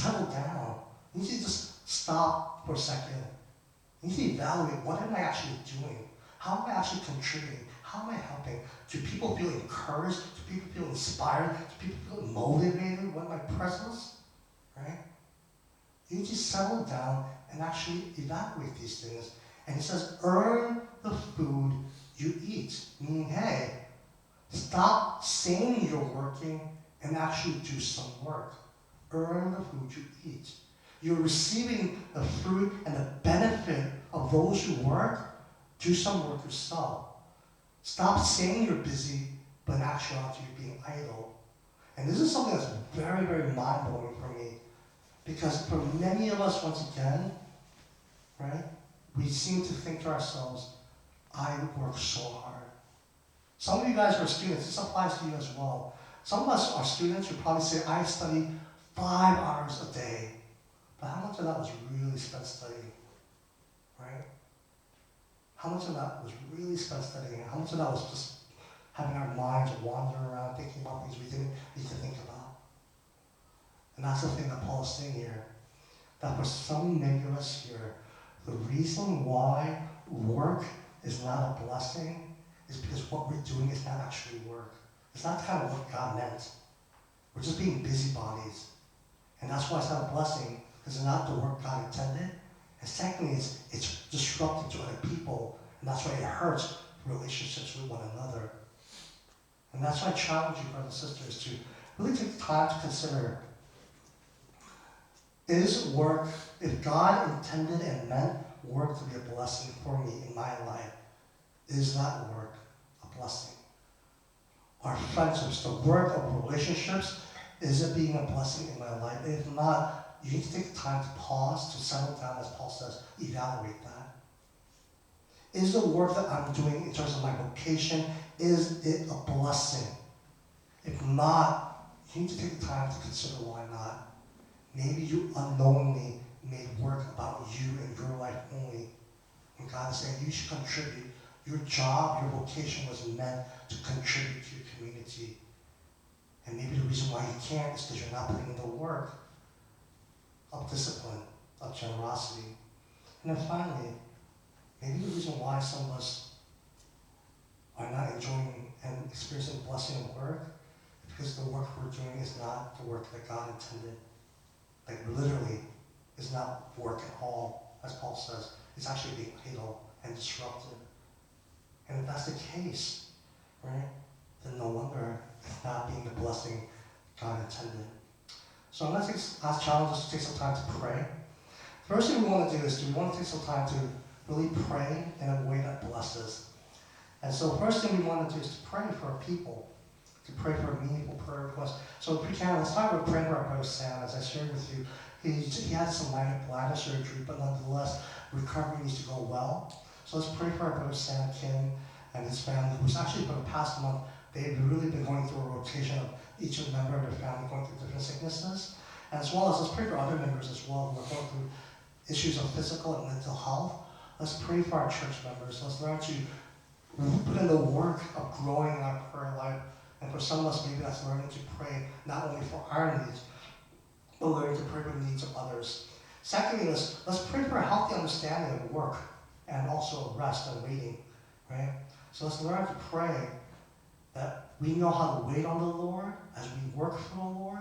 settle down. You need to just stop for a second. You need to evaluate, what am I actually doing? How am I actually contributing? How am I helping? Do people feel encouraged? Do people feel inspired? Do people feel motivated with my presence? Right? You need to settle down and actually evaluate these things. And he says, earn the food you eat. Meaning, hey, stop saying you're working and actually do some work. Earn the food you eat. You're receiving the fruit and the benefit of those who work. Do some work yourself. Stop saying you're busy, but in actuality you're being idle. And this is something that's very, very mind-blowing for me. Because for many of us, once again, right, we seem to think to ourselves, I work so hard. Some of you guys are students. This applies to you as well. Some of us are students who probably say, I study 5 hours a day. But how much of that was really spent studying? Right? How much of that was really spent studying? How much of that was just having our minds wander around, thinking about things we didn't need to think about? And that's the thing that Paul is saying here. That for some many of us here, the reason why work is not a blessing is because what we're doing is not actually work. It's not the kind of work God meant. We're just being busybodies. And that's why it's not a blessing, because it's not the work God intended. And secondly, it's disruptive to other people, and that's why it hurts relationships with one another. And that's why I challenge you, brothers and sisters, to really take time to consider, is work, if God intended and meant work to be a blessing for me in my life, is that work a blessing? Our friendships, the work of relationships, is it being a blessing in my life? If not, you need to take time to pause, to settle down, as Paul says, evaluate that. Is the work that I'm doing in terms of my vocation, is it a blessing? If not, you need to take the time to consider why not. Maybe you unknowingly made work about you and your life only. And God is saying you should contribute. Your job, your vocation was meant to contribute to your community. And maybe the reason why you can't is because you're not putting in the work of discipline, of generosity. And then finally, maybe the reason why some of us are not enjoying and experiencing the blessing of work is because the work we're doing is not the work that God intended. Like literally, is not work at all, as Paul says. It's actually being idle and disruptive. And if that's the case, right, then no wonder it's not being the blessing God intended. So I'm going to challenge us to take some time to pray. First thing we want to do is we want to take some time to really pray in a way that blesses. And so the first thing we want to do is to pray for our people, to pray for a meaningful prayer request. So if we can, let's start with praying for our brother Sam. As I shared with you, he had some minor bladder surgery, but nonetheless, recovery needs to go well. So let's pray for our brother Sam Kim and his family, who's actually for the past month, they've really been going through a rotation of each member of their family going through different sicknesses. And as well as, let's pray for other members as well who are going through issues of physical and mental health. Let's pray for our church members. Let's learn to put in the work of growing in our prayer life. And for some of us, maybe that's learning to pray not only for our needs, but learning to pray for the needs of others. Secondly, let's pray for a healthy understanding of work and also rest and waiting, right? So let's learn to pray that we know how to wait on the Lord as we work for the Lord,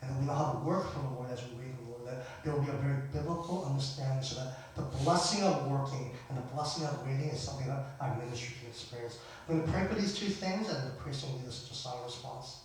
and that we know how to work for the Lord as we wait on the Lord, that there will be a very biblical understanding so that the blessing of working and the blessing of waiting is something that our ministry can experience. We're going to pray for these two things, and the priest will lead us to song response.